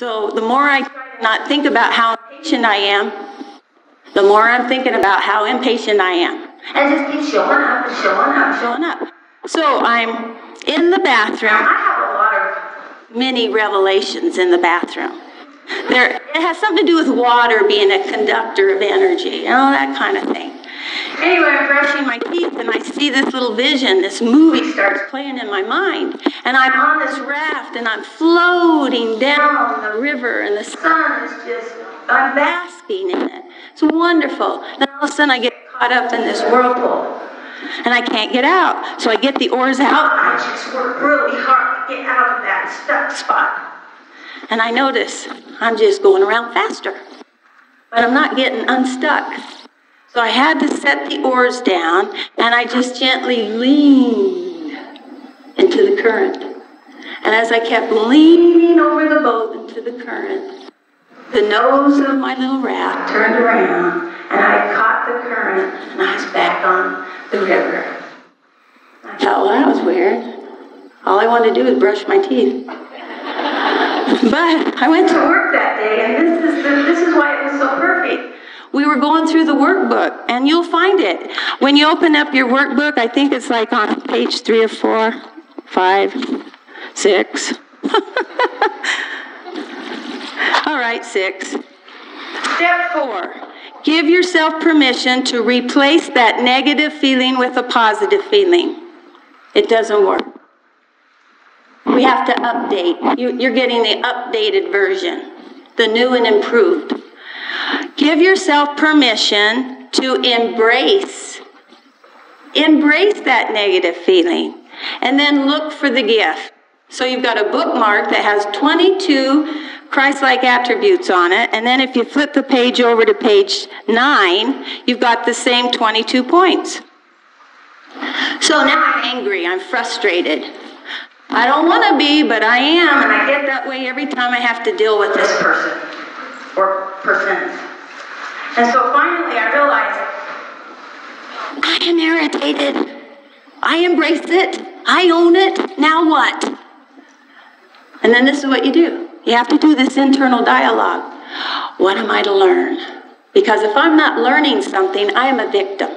So the more I try to not think about how impatient I am, the more I'm thinking about how impatient I am. And it just keeps showing up and showing up and showing up. So I'm in the bathroom. I have a lot of mini revelations in the bathroom. It has something to do with water being a conductor of energy, that kind of thing. Anyway, I'm brushing my teeth and I see this little vision, this movie starts playing in my mind. And I'm on this raft and I'm floating down the river and the sun is just, I'm basking in it. It's wonderful. Then all of a sudden I get caught up in this whirlpool and I can't get out. So I get the oars out. I just work really hard to get out of that stuck spot. And I notice I'm just going around faster, but I'm not getting unstuck. So I had to set the oars down, and I just gently leaned into the current. And as I kept leaning over the boat into the current, the nose of my little raft turned around, and I caught the current, and I was back on the river. I thought, well, that was weird. All I wanted to do was brush my teeth. But I went to work that day, and this is why it was so perfect. We were going through the workbook, and you'll find it. When you open up your workbook, I think it's like on page 3 or 4, 5, 6. All right, 6. Step 4. Give yourself permission to replace that negative feeling with a positive feeling. It doesn't work. We have to update. You're getting the updated version, the new and improved. Give yourself permission to embrace that negative feeling, and then look for the gift. So you've got a bookmark that has 22 Christ-like attributes on it, and then if you flip the page over to page 9, you've got the same 22 points. So now I'm angry, I'm frustrated. I don't want to be, but I am, and I get that way every time I have to deal with this person or persons. And so finally I realized I am irritated. I embrace it. I own it. Now what? And then this is what you do. You have to do this internal dialogue. What am I to learn? Because if I'm not learning something, I am a victim.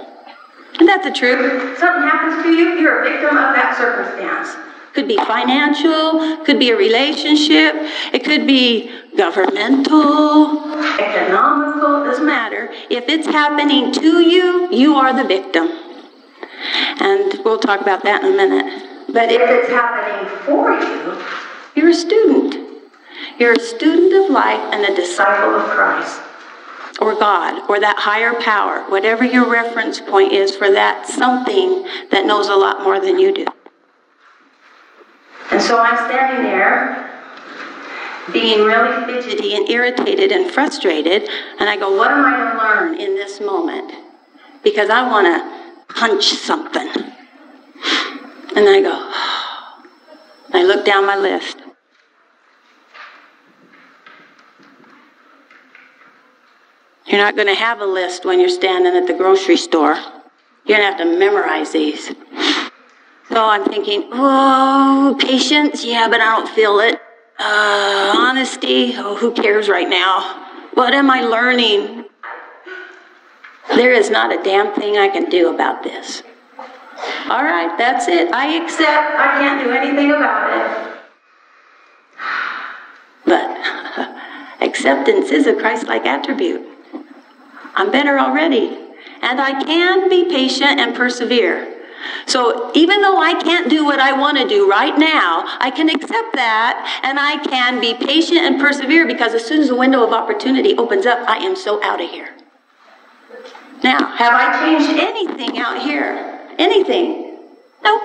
Isn't that the truth? Something happens to you, you're a victim of that circumstance. Could be financial, could be a relationship, it could be governmental, economical, doesn't matter. If it's happening to you, you are the victim. And we'll talk about that in a minute. But if it's happening for you, you're a student. You're a student of life and a disciple of Christ, or God, or that higher power, whatever your reference point is for that something that knows a lot more than you do. And so I'm standing there, being really fidgety and irritated and frustrated, and I go, what am I to learn in this moment? Because I want to punch something. And I go, I look down my list. You're not going to have a list when you're standing at the grocery store. You're going to have to memorize these. So I'm thinking, oh, patience, yeah, but I don't feel it. Honesty, oh, who cares right now? What am I learning? There is not a damn thing I can do about this. All right, that's it. I accept I can't do anything about it. But acceptance is a Christ-like attribute. I'm better already. And I can be patient and persevere. So even though I can't do what I want to do right now, I can accept that, and I can be patient and persevere, because as soon as the window of opportunity opens up, I am so out of here. Now, have I changed anything out here? Anything? Nope.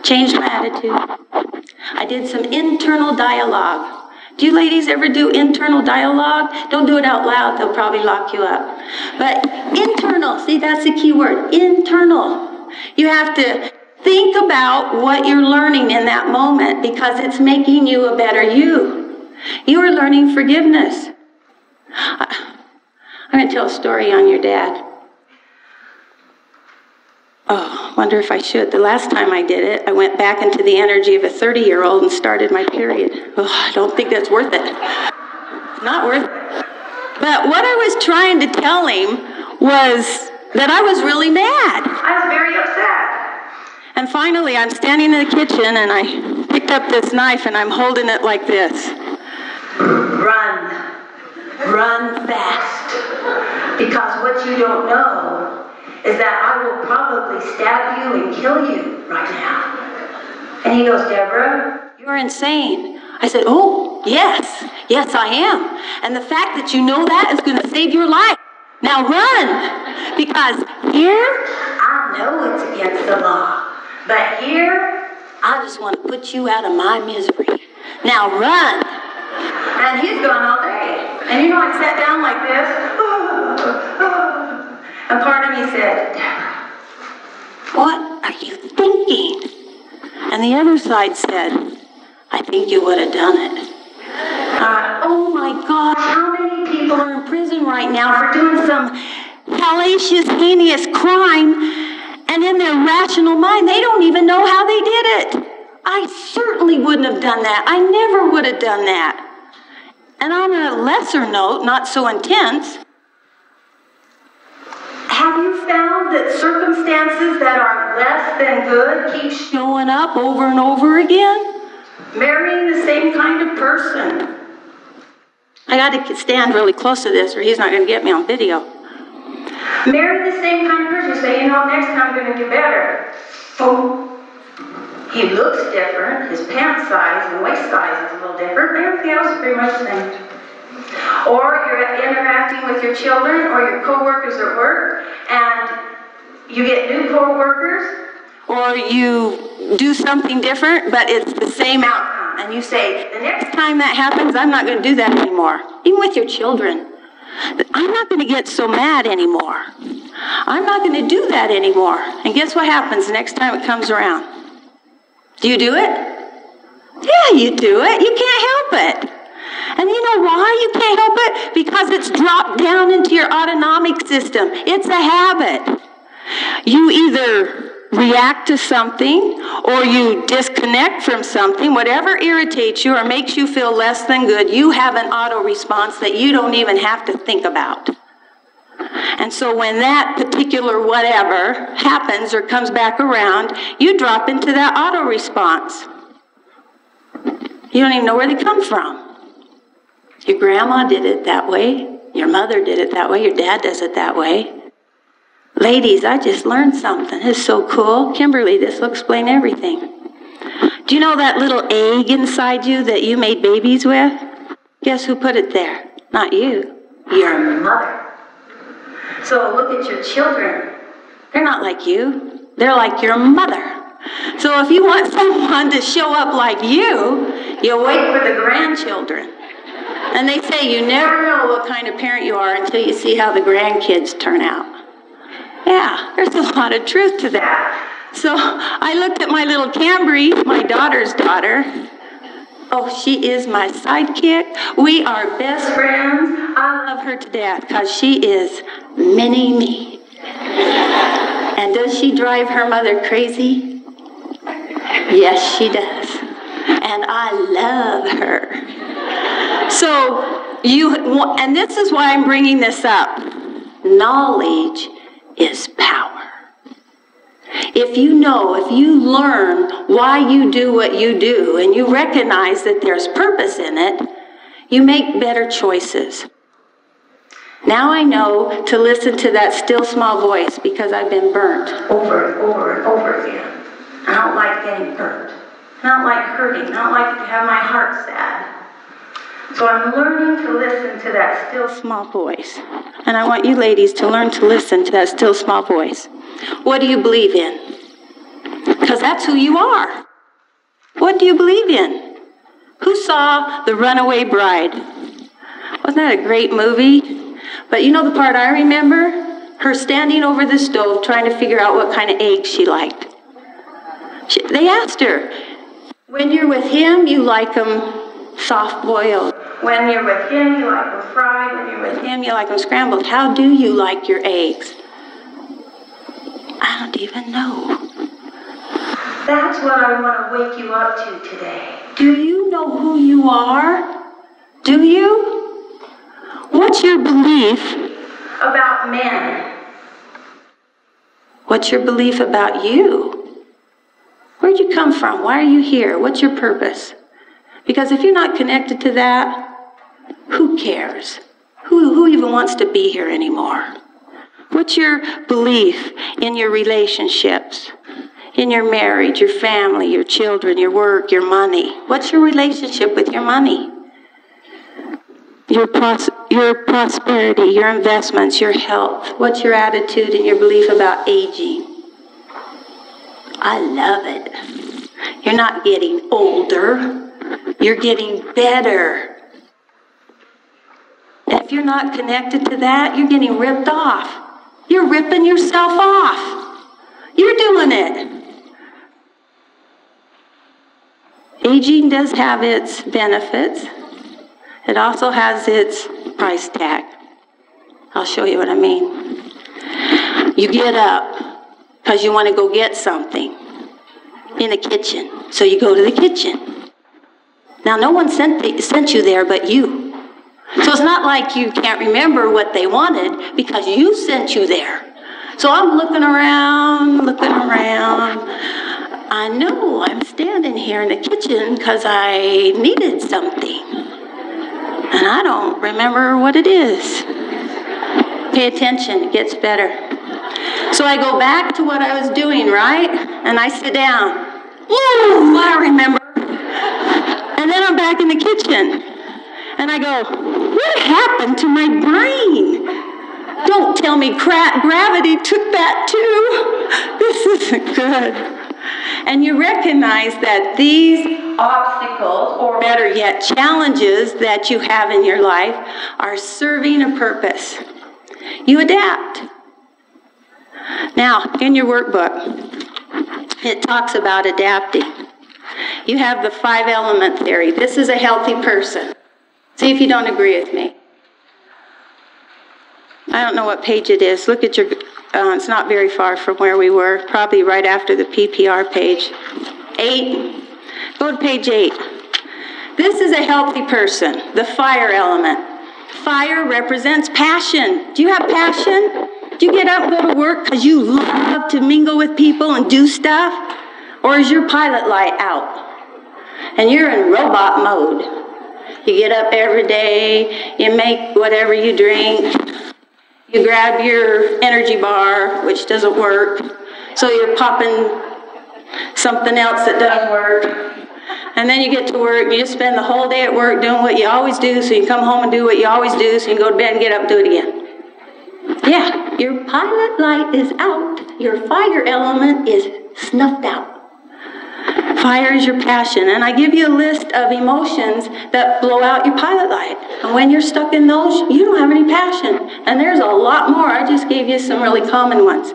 Changed my attitude. I did some internal dialogue. Do you ladies ever do internal dialogue? Don't do it out loud. They'll probably lock you up. But internal, see, that's the key word, internal. You have to think about what you're learning in that moment, because it's making you a better you. You are learning forgiveness. I'm going to tell a story on your dad. Oh. Wonder if I should. The last time I did it, I went back into the energy of a 30-year-old and started my period. Oh, I don't think that's worth it. Not worth it. But what I was trying to tell him was that I was really mad. I was very upset. And finally, I'm standing in the kitchen, and I picked up this knife, and I'm holding it like this. Run. Run fast. Because what you don't know is that I will probably stab you and kill you right now. And he goes, Deborah, you're insane. I said, oh, yes. Yes, I am. And the fact that you know that is going to save your life. Now run. Because here, I know it's against the law. But here, I just want to put you out of my misery. Now run. And he's gone all day. And you know, I sat down like this. And part of me said, Deborah, what are you thinking? And the other side said, I think you would have done it. Oh my gosh, how many people are in prison right now for doing some hellacious, heinous crime, and in their rational mind, they don't even know how they did it. I certainly wouldn't have done that. I never would have done that. And on a lesser note, not so intense, have you found that circumstances that are less than good keep showing up over and over again? Marrying the same kind of person. I got to stand really close to this or he's not going to get me on video. Marry the same kind of person. You say, you know, next time I'm going to get better. Oh, he looks different. His pant size and waist size is a little different. Everything else is pretty much the same. Or you're interacting with your children or your co-workers at work and you get new co-workers. Or you do something different, but it's the same outcome. And you say, the next time that happens, I'm not going to do that anymore. Even with your children. I'm not going to get so mad anymore. I'm not going to do that anymore. And guess what happens the next time it comes around? Do you do it? Yeah, you do it. You can't help it. And you know why you can't help it? Because it's dropped down into your autonomic system. It's a habit. You either react to something or you disconnect from something, whatever irritates you or makes you feel less than good, you have an auto response that you don't even have to think about. And so when that particular whatever happens or comes back around, you drop into that auto response. You don't even know where they come from. Your grandma did it that way. Your mother did it that way. Your dad does it that way. Ladies, I just learned something. It's so cool. Kimberly, this will explain everything. Do you know that little egg inside you that you made babies with? Guess who put it there? Not you. Your mother. So look at your children. They're not like you. They're like your mother. So if you want someone to show up like you wait for the grandchildren. And they say you never know what kind of parent you are until you see how the grandkids turn out. Yeah, there's a lot of truth to that. So I looked at my little Cambry, my daughter's daughter. Oh, she is my sidekick. We are best friends. I love her to death because she is mini me. And does she drive her mother crazy? Yes, she does. And I love her. So and this is why I'm bringing this up. Knowledge is power. If you learn why you do what you do, and you recognize that there's purpose in it, you make better choices. Now I know to listen to that still small voice because I've been burnt over and over and over again. I don't like getting burnt. I don't like hurting. I don't like to have my heart sad. So I'm learning to listen to that still small voice. And I want you ladies to learn to listen to that still small voice. What do you believe in? Because that's who you are. What do you believe in? Who saw The Runaway Bride? Wasn't that a great movie? But you know the part I remember? Her standing over the stove trying to figure out what kind of eggs she liked. They asked her, when you're with him, you like them soft-boiled. When you're with him, you like them fried. When you're with him, you like them scrambled. How do you like your eggs? I don't even know. That's what I want to wake you up to today. Do you know who you are? Do you? What's your belief about men? What's your belief about you? Where'd you come from? Why are you here? What's your purpose? Because if you're not connected to that, who cares? Who even wants to be here anymore? What's your belief in your relationships? In your marriage, your family, your children, your work, your money? What's your relationship with your money? Your prosperity, your investments, your health. What's your attitude and your belief about aging? I love it. You're not getting older. You're getting better. If you're not connected to that, you're getting ripped off. You're ripping yourself off. You're doing it. Aging does have its benefits. It also has its price tag. I'll show you what I mean. You get up because you want to go get something in the kitchen. So you go to the kitchen. Now, no one sent you there but you. So it's not like you can't remember what they wanted because you sent you there. So I'm looking around. I know I'm standing here in the kitchen because I needed something. And I don't remember what it is. Pay attention, it gets better. So I go back to what I was doing, right? And I sit down. Ooh, I remember. And then I'm back in the kitchen. And I go, what happened to my brain? Don't tell me gravity took that too. This isn't good. And you recognize that these obstacles, or better yet, challenges that you have in your life are serving a purpose. You adapt. Now, in your workbook, it talks about adapting. You have the 5-element theory. This is a healthy person. See if you don't agree with me. I don't know what page it is. Look at your, it's not very far from where we were, probably right after the PPR page. 8. Go to page 8. This is a healthy person, the fire element. Fire represents passion. Do you have passion? Do you get up and go to work because you love to mingle with people and do stuff? Or is your pilot light out? And you're in robot mode. You get up every day, you make whatever you drink, you grab your energy bar, which doesn't work, so you're popping something else that doesn't work. And then you get to work, and you just spend the whole day at work doing what you always do, so you can come home and do what you always do, so you can go to bed and get up and do it again. Yeah, your pilot light is out. Your fire element is snuffed out. Fire is your passion. And I give you a list of emotions that blow out your pilot light. And when you're stuck in those, you don't have any passion. And there's a lot more. I just gave you some really common ones.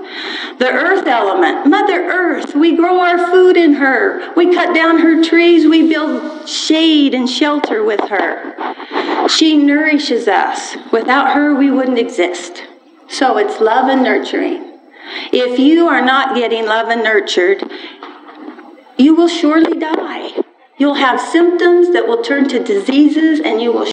The earth element. Mother Earth. We grow our food in her. We cut down her trees. We build shade and shelter with her. She nourishes us. Without her, we wouldn't exist. So it's love and nurturing. If you are not getting love and nurtured, you will surely die. You'll have symptoms that will turn to diseases, and you will